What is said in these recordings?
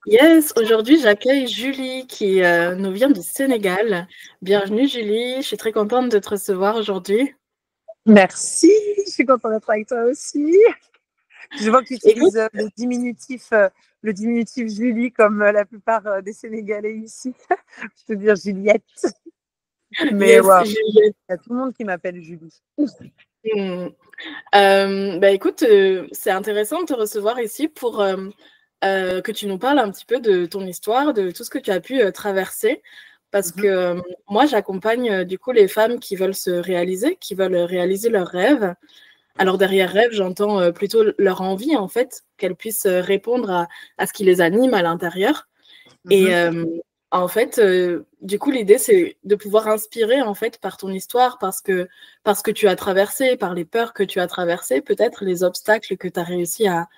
Yes, aujourd'hui j'accueille Julie qui nous vient du Sénégal. Bienvenue Julie, je suis très contente de te recevoir aujourd'hui. Merci, je suis contente d'être avec toi aussi. Je vois que tu Écoute, utilises le diminutif Julie comme la plupart des Sénégalais ici. Je veux dire Juliette. Mais yes, ouais, Juliette. il y a tout le monde qui m'appelle Julie. Écoute, c'est intéressant de te recevoir ici pour que tu nous parles un petit peu de ton histoire, de tout ce que tu as pu traverser. Parce que moi, j'accompagne du coup les femmes qui veulent se réaliser, qui veulent réaliser leurs rêves. Alors derrière rêve, j'entends plutôt leur envie, en fait, qu'elles puissent répondre à ce qui les anime à l'intérieur. Et en fait, du coup, l'idée, c'est de pouvoir inspirer, en fait, par ton histoire, parce que tu as traversé, par les peurs que tu as traversées, peut-être les obstacles que tu as réussi à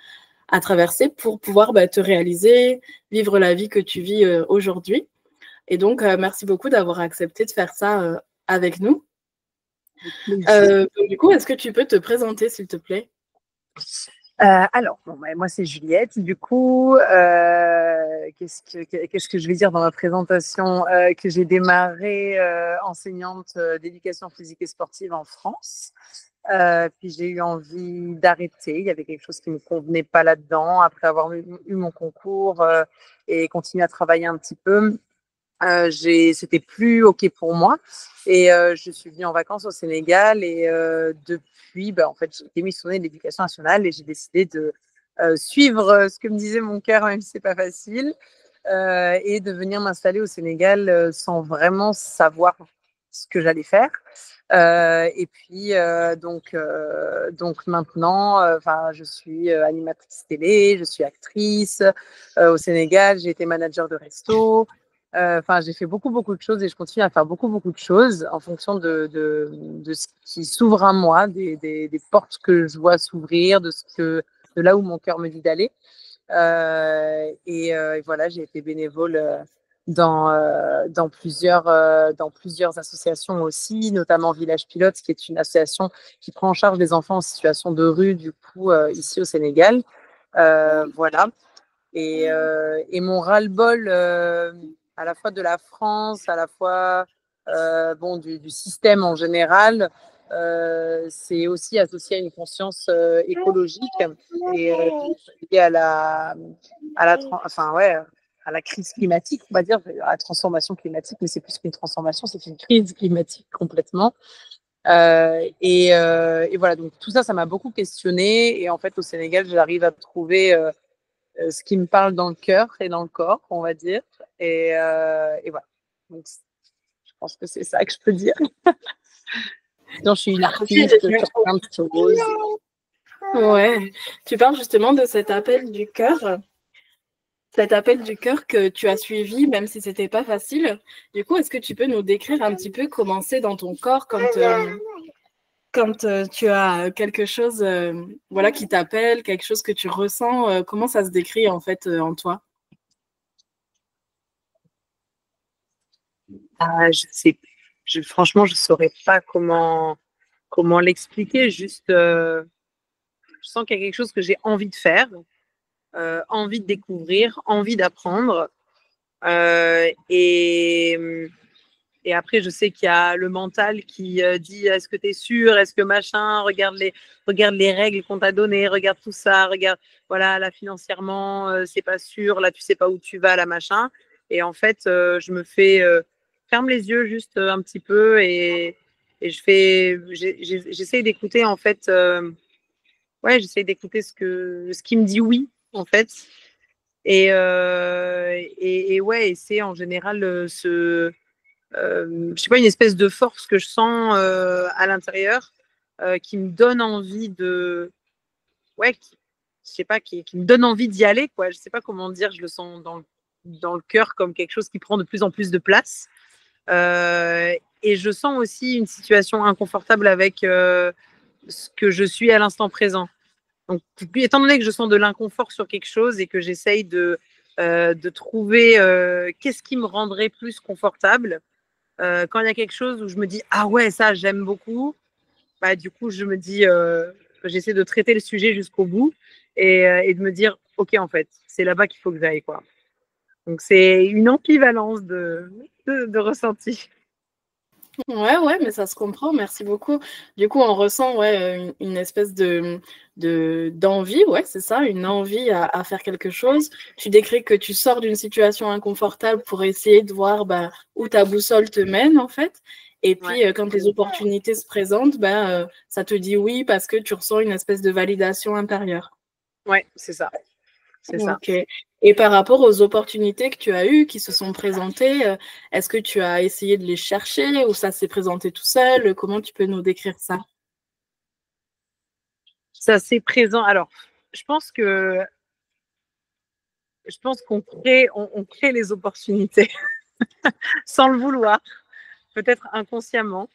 traverser pour pouvoir te réaliser, vivre la vie que tu vis aujourd'hui. Et donc, merci beaucoup d'avoir accepté de faire ça avec nous. Donc, du coup, est-ce que tu peux te présenter, s'il te plaît? Alors, bon, moi c'est Juliette. Du coup, qu'est-ce que je vais dire dans ma présentation? Que j'ai démarré enseignante d'éducation physique et sportive en France. Puis j'ai eu envie d'arrêter. Il y avait quelque chose qui ne me convenait pas là-dedans. Après avoir eu mon concours et continué à travailler un petit peu, c'était plus OK pour moi. Et je suis venue en vacances au Sénégal. Et depuis, en fait, j'ai démissionné de l'éducation nationale et j'ai décidé de suivre ce que me disait mon cœur, même si c'est pas facile, et de venir m'installer au Sénégal sans vraiment savoir ce que j'allais faire. Et puis, donc maintenant, je suis animatrice télé, je suis actrice au Sénégal, j'ai été manager de resto. J'ai fait beaucoup, beaucoup de choses et je continue à faire beaucoup, beaucoup de choses en fonction de ce qui s'ouvre à moi, des portes que je vois s'ouvrir, de là où mon cœur me dit d'aller. Et voilà, j'ai été bénévole dans plusieurs associations aussi, notamment Village Pilote, qui est une association qui prend en charge les enfants en situation de rue, du coup, ici au Sénégal. Voilà. Et mon ras-le-bol, à la fois de la France, à la fois du système en général, c'est aussi associé à une conscience écologique et liée à la crise climatique, on va dire, à la transformation climatique, mais c'est plus qu'une transformation, c'est une crise climatique complètement. Et voilà, donc tout ça, ça m'a beaucoup questionnée. Et en fait, au Sénégal, j'arrive à trouver ce qui me parle dans le cœur et dans le corps, on va dire. Et voilà. Donc, je pense que c'est ça que je peux dire. Sinon, je suis une artiste sur plein de choses. Ouais, tu parles justement de cet appel du cœur. Cet appel du cœur que tu as suivi, même si c'était pas facile. Du coup, est-ce que tu peux nous décrire un petit peu comment c'est dans ton corps quand tu as quelque chose voilà, qui t'appelle, quelque chose que tu ressens, comment ça se décrit en fait en toi? Franchement, je saurais pas comment l'expliquer. Juste, je sens qu'il y a quelque chose que j'ai envie de faire, envie de découvrir, envie d'apprendre. Et après, je sais qu'il y a le mental qui dit est-ce que tu es sûr, est-ce que machin, regarde les règles qu'on t'a données, regarde tout ça, regarde, voilà, là financièrement, c'est pas sûr, là tu sais pas où tu vas, là machin. Et en fait, je me fais ferme les yeux juste un petit peu et j'essaye d'écouter en fait, j'essaye d'écouter ce qui me dit oui en fait. Et ouais, et c'est en général je sais pas, une espèce de force que je sens à l'intérieur qui me donne envie je sais pas, qui me donne envie d'y aller, quoi. Je sais pas comment dire, je le sens dans le cœur comme quelque chose qui prend de plus en plus de place. Et je sens aussi une situation inconfortable avec ce que je suis à l'instant présent. Donc, étant donné que je sens de l'inconfort sur quelque chose et que j'essaye de trouver qu'est-ce qui me rendrait plus confortable, quand il y a quelque chose où je me dis ah ouais, ça j'aime beaucoup, du coup je me dis j'essaie de traiter le sujet jusqu'au bout et de me dire ok, en fait, c'est là-bas qu'il faut que j'aille, quoi. Donc, c'est une ambivalence de ressenti. Ouais, mais ça se comprend, merci beaucoup. Du coup, on ressent une espèce d'envie, ouais, c'est ça, une envie à faire quelque chose. Tu décris que tu sors d'une situation inconfortable pour essayer de voir où ta boussole te mène, en fait. Et puis, quand les opportunités se présentent, ça te dit oui parce que tu ressens une espèce de validation intérieure. Ouais, c'est ça. C'est ça. Ok. Et par rapport aux opportunités que tu as eues, qui se sont présentées, est-ce que tu as essayé de les chercher ou ça s'est présenté tout seul? Comment tu peux nous décrire ça? Ça, c'est présent. Alors, je pense qu'on crée, on crée les opportunités sans le vouloir, peut-être inconsciemment,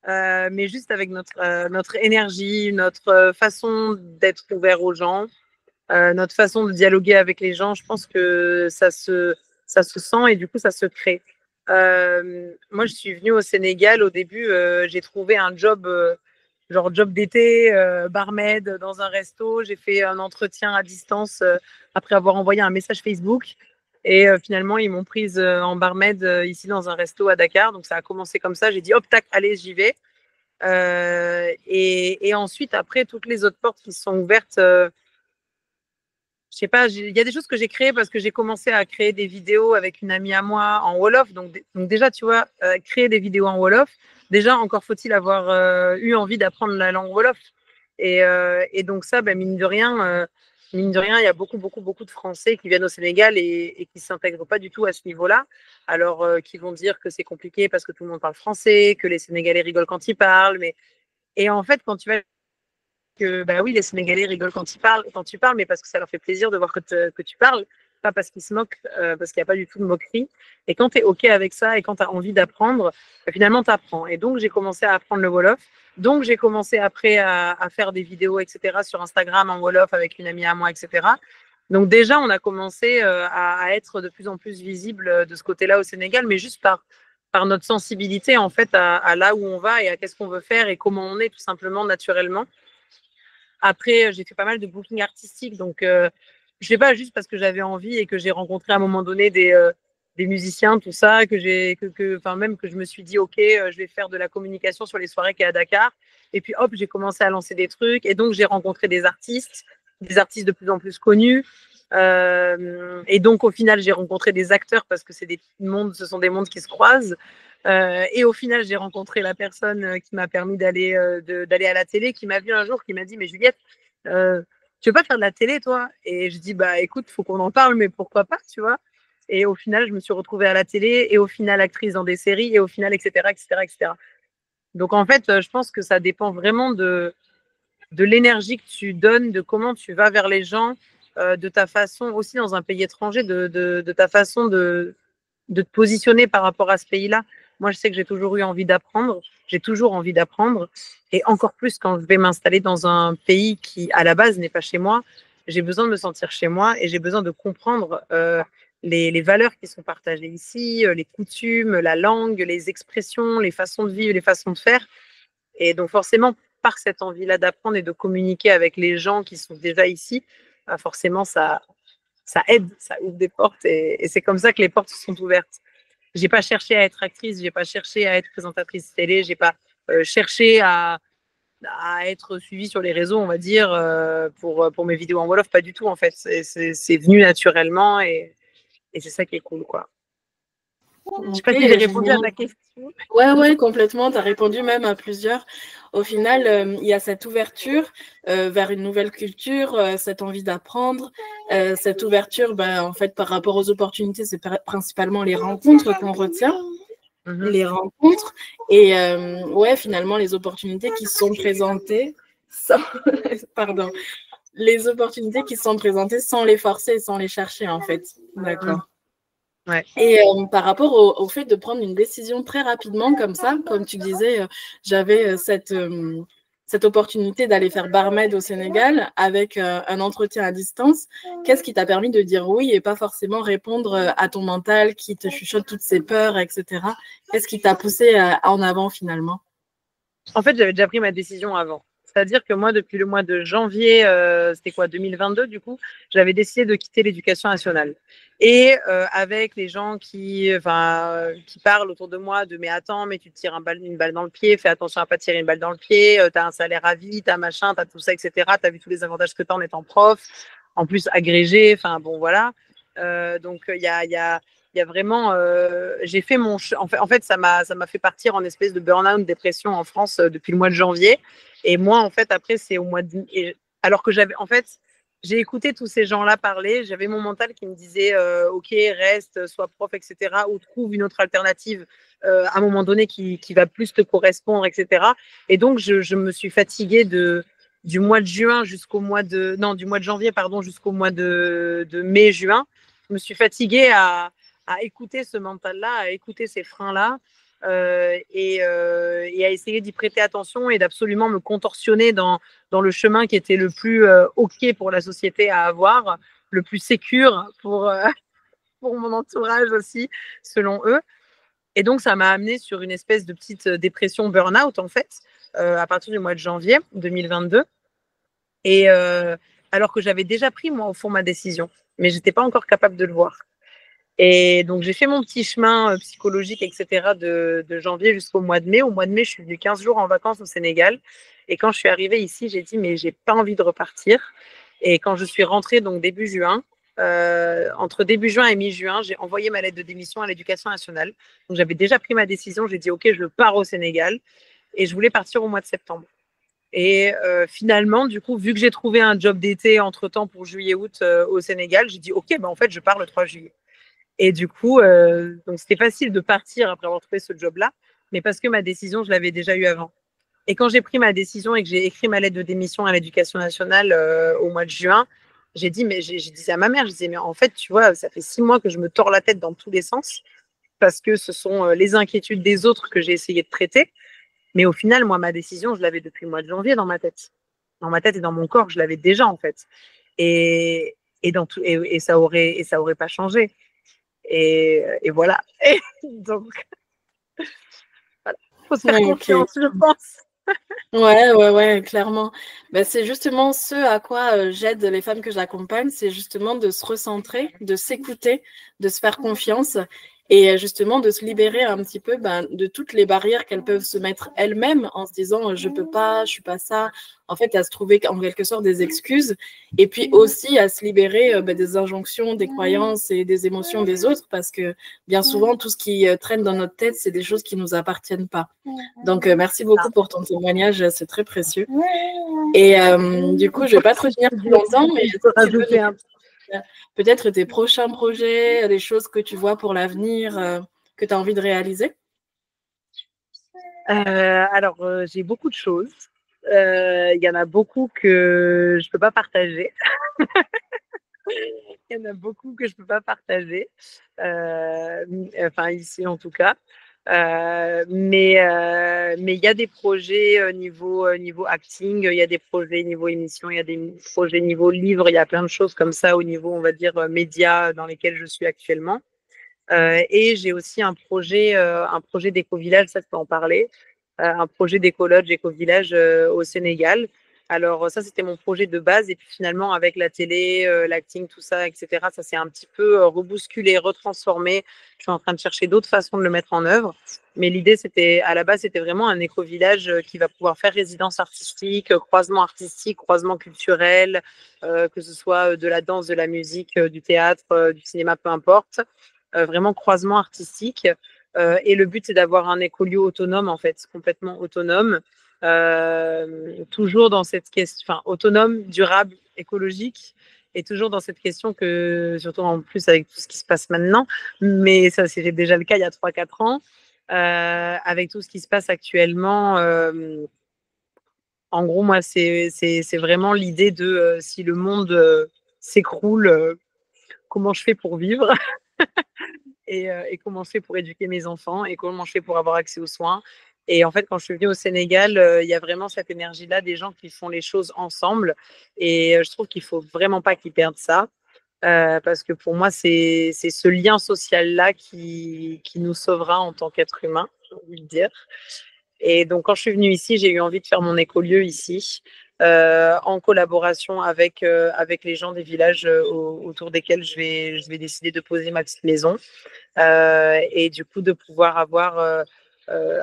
mais juste avec notre énergie, notre façon d'être ouvert aux gens, notre façon de dialoguer avec les gens. Je pense que ça se sent et du coup, ça se crée. Moi, je suis venue au Sénégal. Au début, j'ai trouvé un job, genre job d'été, barmaid dans un resto. J'ai fait un entretien à distance après avoir envoyé un message Facebook. Et finalement, ils m'ont prise en barmaid ici dans un resto à Dakar. Donc, ça a commencé comme ça. J'ai dit, hop, tac, allez, j'y vais. Et ensuite, après, toutes les autres portes qui se sont ouvertes, je sais pas, il y a des choses que j'ai créées parce que j'ai commencé à créer des vidéos avec une amie à moi en Wolof. Donc déjà, tu vois, créer des vidéos en Wolof, déjà, encore faut-il avoir eu envie d'apprendre la langue Wolof. Et donc ça, ben, mine de rien, il y a beaucoup de Français qui viennent au Sénégal et qui ne s'intègrent pas du tout à ce niveau-là. Alors, qui vont dire que c'est compliqué parce que tout le monde parle français, que les Sénégalais rigolent quand ils parlent. Et en fait, quand tu vas que bah oui, les Sénégalais rigolent quand tu parles, mais parce que ça leur fait plaisir de voir que tu parles, pas parce qu'ils se moquent, parce qu'il n'y a pas du tout de moquerie. Et quand tu es OK avec ça et quand tu as envie d'apprendre, bah, finalement, tu apprends. Et donc, j'ai commencé à apprendre le Wolof. Donc, j'ai commencé après à faire des vidéos, etc., sur Instagram en Wolof avec une amie à moi, etc. Donc, déjà, on a commencé à être de plus en plus visible de ce côté-là au Sénégal, mais juste par notre sensibilité, en fait, à là où on va et à qu'est-ce qu'on veut faire et comment on est, tout simplement, naturellement. Après, j'ai fait pas mal de booking artistique, donc je sais pas, juste parce que j'avais envie et que j'ai rencontré à un moment donné des musiciens, tout ça, enfin même que je me suis dit, ok, je vais faire de la communication sur les soirées qu'il y a à Dakar. Et puis hop, j'ai commencé à lancer des trucs et donc j'ai rencontré des artistes de plus en plus connus. Et donc au final, j'ai rencontré des acteurs parce que ce sont des mondes qui se croisent. Et au final, j'ai rencontré la personne qui m'a permis d'aller à la télé, qui m'a vu un jour, qui m'a dit, mais Juliette, tu veux pas faire de la télé, toi? Et je dis, bah écoute, faut qu'on en parle, mais pourquoi pas, tu vois? Et au final, je me suis retrouvée à la télé, et au final, actrice dans des séries, et au final, etc., etc., etc. Donc en fait, je pense que ça dépend vraiment de l'énergie que tu donnes, de comment tu vas vers les gens, de ta façon, aussi dans un pays étranger, de ta façon de te positionner par rapport à ce pays-là. Moi, je sais que j'ai toujours eu envie d'apprendre, j'ai toujours envie d'apprendre, et encore plus quand je vais m'installer dans un pays qui, à la base, n'est pas chez moi. J'ai besoin de me sentir chez moi et j'ai besoin de comprendre les valeurs qui sont partagées ici, les coutumes, la langue, les expressions, les façons de vivre, les façons de faire. Et donc, forcément, par cette envie-là d'apprendre et de communiquer avec les gens qui sont déjà ici, forcément, ça aide, ça ouvre des portes et c'est comme ça que les portes se sont ouvertes. J'ai pas cherché à être actrice, j'ai pas cherché à être présentatrice télé, j'ai pas cherché à être suivie sur les réseaux, on va dire, pour mes vidéos en Wolof, pas du tout en fait. C'est venu naturellement et c'est ça qui est cool, quoi. Je sais Ok, pas si j'ai répondu à génial. ta question. Ouais, complètement. Tu as répondu même à plusieurs. Au final, il y a cette ouverture vers une nouvelle culture, cette envie d'apprendre, cette ouverture, en fait, par rapport aux opportunités, c'est principalement les rencontres qu'on retient, les rencontres. Et ouais, finalement, les opportunités qui sont présentées sans... Pardon. Les opportunités qui sont présentées sans les forcer et sans les chercher, en fait. D'accord. Ouais. Et par rapport au fait de prendre une décision très rapidement comme ça, comme tu disais, j'avais cette opportunité d'aller faire barmaid au Sénégal avec un entretien à distance. Qu'est-ce qui t'a permis de dire oui et pas forcément répondre à ton mental qui te chuchote toutes ces peurs, etc. Qu'est-ce qui t'a poussé en avant finalement? En fait, j'avais déjà pris ma décision avant. C'est-à-dire que moi, depuis le mois de janvier, c'était quoi, 2022 du coup, j'avais décidé de quitter l'éducation nationale. Et avec les gens qui parlent autour de moi de mais attends, mais tu te tires une balle dans le pied, fais attention à pas tirer une balle dans le pied, tu as un salaire à vie, tu as machin, tu as tout ça, etc. Tu as vu tous les avantages que tu as en étant prof, en plus agrégé, enfin bon voilà. Donc il y a vraiment, j'ai fait en fait ça m'a fait partir en espèce de burn-out, dépression en France depuis le mois de janvier. Et moi, en fait, après, c'est au mois de. Alors que j'avais, en fait, j'ai écouté tous ces gens-là parler, j'avais mon mental qui me disait ok, reste, sois prof, etc. Ou trouve une autre alternative à un moment donné qui va plus te correspondre, etc. Et donc, je me suis fatiguée du mois de juin jusqu'au mois de. Non, du mois de janvier, pardon, jusqu'au mois de mai-juin. Je me suis fatiguée à écouter ce mental-là, à écouter ces freins-là. Et à essayer d'y prêter attention et d'absolument me contorsionner dans le chemin qui était le plus OK pour la société à avoir, le plus sécure pour mon entourage aussi, selon eux. Et donc, ça m'a amené sur une espèce de petite dépression burn-out, en fait, à partir du mois de janvier 2022. Et alors que j'avais déjà pris, moi, au fond, ma décision, mais je n'étais pas encore capable de le voir. Et donc, j'ai fait mon petit chemin psychologique, etc., de janvier jusqu'au mois de mai. Au mois de mai, je suis venue 15 jours en vacances au Sénégal. Et quand je suis arrivée ici, j'ai dit, mais j'ai pas envie de repartir. Et quand je suis rentrée, donc début juin, entre début juin et mi-juin, j'ai envoyé ma lettre de démission à l'Éducation nationale. Donc, j'avais déjà pris ma décision. J'ai dit, OK, je pars au Sénégal. Et je voulais partir au mois de septembre. Et finalement, du coup, vu que j'ai trouvé un job d'été entre-temps pour juillet-août au Sénégal, j'ai dit, OK, ben, en fait, je pars le 3 juillet. Et du coup, donc c'était facile de partir après avoir trouvé ce job-là, mais parce que ma décision, je l'avais déjà eue avant. Et quand j'ai pris ma décision et que j'ai écrit ma lettre de démission à l'Éducation nationale au mois de juin, j'ai dit, mais j'ai dit à ma mère, je disais, mais en fait, tu vois, ça fait 6 mois que je me tords la tête dans tous les sens parce que ce sont les inquiétudes des autres que j'ai essayé de traiter. Mais au final, moi, ma décision, je l'avais depuis le mois de janvier dans ma tête. Dans ma tête et dans mon corps, je l'avais déjà, en fait. Et ça aurait pas changé. Et voilà. Et donc, voilà. Faut se faire confiance, je pense. Ouais, clairement. Ben, c'est justement ce à quoi j'aide les femmes que j'accompagne, c'est justement de se recentrer, de s'écouter, de se faire confiance et justement de se libérer un petit peu de toutes les barrières qu'elles peuvent se mettre elles-mêmes en se disant je peux pas, je suis pas ça. En fait, à se trouver en quelque sorte des excuses et puis aussi à se libérer des injonctions, des croyances et des émotions des autres parce que bien souvent, tout ce qui traîne dans notre tête, c'est des choses qui nous appartiennent pas. Donc, merci beaucoup pour ton témoignage, c'est très précieux. Et du coup, je vais pas te retenir plus longtemps, mais peut-être tes prochains projets, les choses que tu vois pour l'avenir, que tu as envie de réaliser. Alors, j'ai beaucoup de choses. Il y en a beaucoup que je peux pas partager. Il y en a beaucoup que je peux pas partager. Enfin, ici en tout cas. Mais il y a des projets niveau acting, il y a des projets niveau émission, il y a des projets niveau livre, il y a plein de choses comme ça au niveau, on va dire, médias dans lesquels je suis actuellement. Et j'ai aussi un projet d'éco-village, ça je peux en parler, un projet d'éco-lodge, éco-village au Sénégal. Alors ça, c'était mon projet de base. Et puis finalement, avec la télé, l'acting, tout ça, etc., ça s'est un petit peu rebousculé, retransformé. Je suis en train de chercher d'autres façons de le mettre en œuvre. Mais l'idée, à la base, c'était vraiment un éco-village qui va pouvoir faire résidence artistique, croisement culturel, que ce soit de la danse, de la musique, du théâtre, du cinéma, peu importe. Vraiment croisement artistique. Et le but, c'est d'avoir un écolieu autonome, en fait, complètement autonome. Toujours dans cette question, enfin, autonome, durable, écologique, et toujours dans cette question que, surtout en plus avec tout ce qui se passe maintenant, mais ça c'était déjà le cas il y a 3-4 ans, avec tout ce qui se passe actuellement. En gros, moi, c'est vraiment l'idée de si le monde s'écroule, comment je fais pour vivre et comment je fais pour éduquer mes enfants et comment je fais pour avoir accès aux soins. Et en fait, quand je suis venue au Sénégal, il y a vraiment cette énergie-là des gens qui font les choses ensemble. Et je trouve qu'il ne faut vraiment pas qu'ils perdent ça. Parce que pour moi, c'est ce lien social-là qui nous sauvera en tant qu'être humain, j'ai envie de dire. Et donc, quand je suis venue ici, j'ai eu envie de faire mon écolieu ici, en collaboration avec les gens des villages autour desquels je vais décider de poser ma petite maison. Et du coup, de pouvoir avoir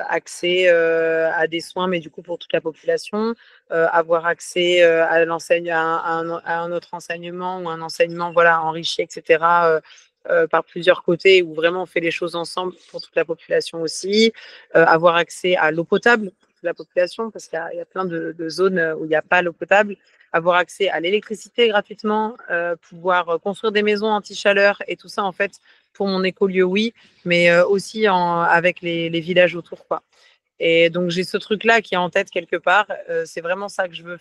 accès à des soins, mais du coup, pour toute la population, avoir accès à un autre enseignement ou un enseignement voilà, enrichi, etc. Par plusieurs côtés, où vraiment on fait les choses ensemble pour toute la population aussi, avoir accès à l'eau potable pour toute la population, parce qu'il y a plein de zones où il n'y a pas l'eau potable, avoir accès à l'électricité gratuitement, pouvoir construire des maisons anti-chaleur et tout ça, en fait, pour mon écolieu, oui, mais aussi avec les villages autour, quoi. Et donc, j'ai ce truc-là qui est en tête quelque part. C'est vraiment ça que je veux.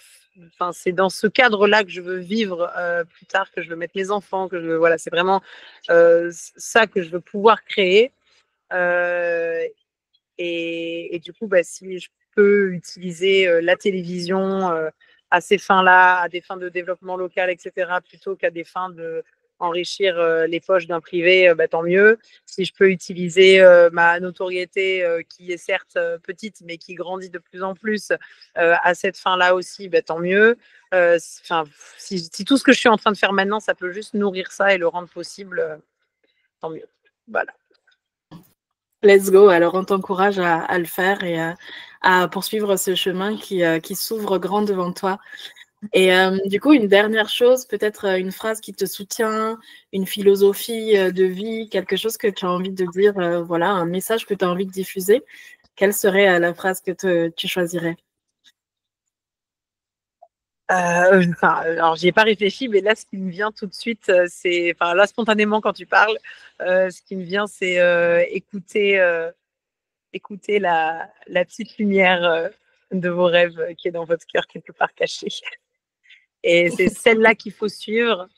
Enfin, c'est dans ce cadre-là que je veux vivre plus tard, que je veux mettre mes enfants, que je veux. Voilà, c'est vraiment ça que je veux pouvoir créer. Et du coup, bah, si je peux utiliser la télévision à ces fins-là, à des fins de développement local, etc., plutôt qu'à des fins de enrichir les poches d'un privé, bah, tant mieux. Si je peux utiliser ma notoriété qui est certes petite, mais qui grandit de plus en plus à cette fin-là aussi, bah, tant mieux. Si tout ce que je suis en train de faire maintenant, ça peut juste nourrir ça et le rendre possible, tant mieux. Voilà. Let's go. Alors, on t'encourage à le faire et à poursuivre ce chemin qui s'ouvre grand devant toi. Et du coup, une dernière chose, peut-être une phrase qui te soutient, une philosophie de vie, quelque chose que tu as envie de dire, voilà, un message que tu as envie de diffuser. Quelle serait la phrase que tu choisirais? Alors, j'y ai pas réfléchi, mais là, ce qui me vient tout de suite, c'est, enfin, là, spontanément, quand tu parles, ce qui me vient, c'est écouter la petite lumière de vos rêves qui est dans votre cœur quelque part cachée. Et c'est celle-là qu'il faut suivre,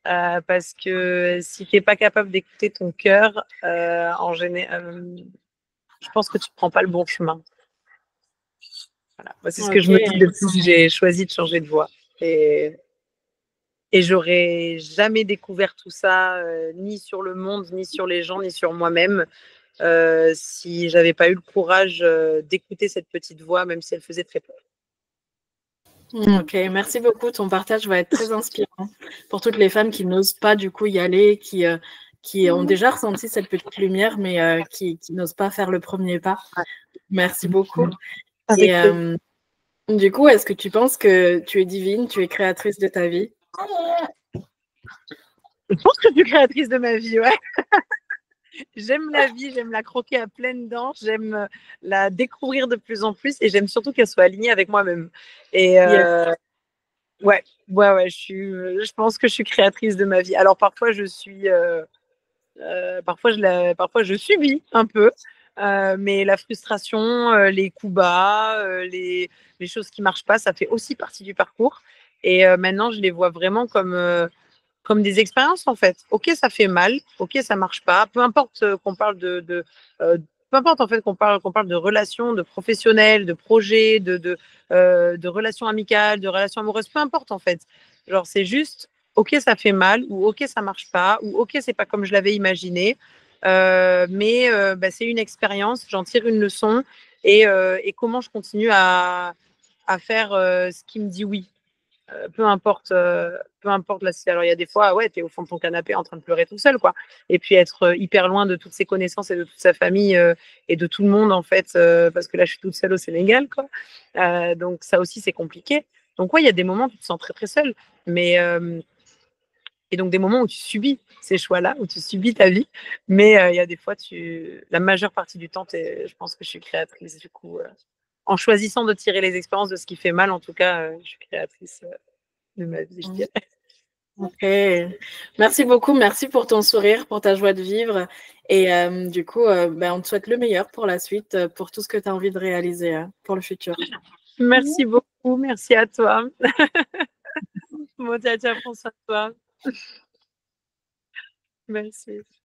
parce que si tu n'es pas capable d'écouter ton cœur, en général, je pense que tu ne prends pas le bon chemin. Voilà. Moi, c'est ce que je me dis depuis que j'ai choisi de changer de voie. Et j'aurais jamais découvert tout ça, ni sur le monde, ni sur les gens, ni sur moi-même, si j'avais pas eu le courage d'écouter cette petite voix, même si elle faisait très peur. Ok, merci beaucoup. Ton partage va être très inspirant pour toutes les femmes qui n'osent pas du coup y aller, qui ont déjà ressenti cette petite lumière, mais qui n'osent pas faire le premier pas. Merci beaucoup. Et du coup, est-ce que tu penses que tu es divine, tu es créatrice de ta vie? Je pense que je suis créatrice de ma vie, ouais. J'aime la vie, j'aime la croquer à pleines dents, j'aime la découvrir de plus en plus et j'aime surtout qu'elle soit alignée avec moi-même. Et ouais, je pense que je suis créatrice de ma vie. Alors parfois je suis, parfois je subis un peu, mais la frustration, les coups bas, les choses qui marchent pas, ça fait aussi partie du parcours. Et maintenant je les vois vraiment comme des expériences en fait. Ok, ça fait mal, ok, ça marche pas. Peu importe qu'on parle peu importe en fait qu'on parle de relations, de professionnels, de projets, de relations amicales, de relations amoureuses, peu importe en fait. Genre c'est juste, ok, ça fait mal ou ok, ça marche pas ou ok, c'est pas comme je l'avais imaginé. Mais bah, c'est une expérience, j'en tire une leçon et comment je continue à faire ce qui me dit oui. Peu importe la situation. Alors il y a des fois, ouais, tu es au fond de ton canapé en train de pleurer tout seul, quoi. Et puis être hyper loin de toutes ses connaissances et de toute sa famille et de tout le monde, en fait, parce que là, je suis toute seule au Sénégal, quoi. Donc ça aussi, c'est compliqué. Donc ouais, il y a des moments où tu te sens très, très seule. Mais, et donc des moments où tu subis ces choix-là, où tu subis ta vie. Mais il y a des fois, la majeure partie du temps, je pense que je suis créatrice, du coup. En choisissant de tirer les expériences de ce qui fait mal, en tout cas, je suis créatrice de ma vie, je dirais. Ok, merci beaucoup, merci pour ton sourire, pour ta joie de vivre. Et du coup, ben, on te souhaite le meilleur pour la suite, pour tout ce que tu as envie de réaliser pour le futur. Merci beaucoup, merci à toi. Bon, ciao, prends soin de toi. Merci.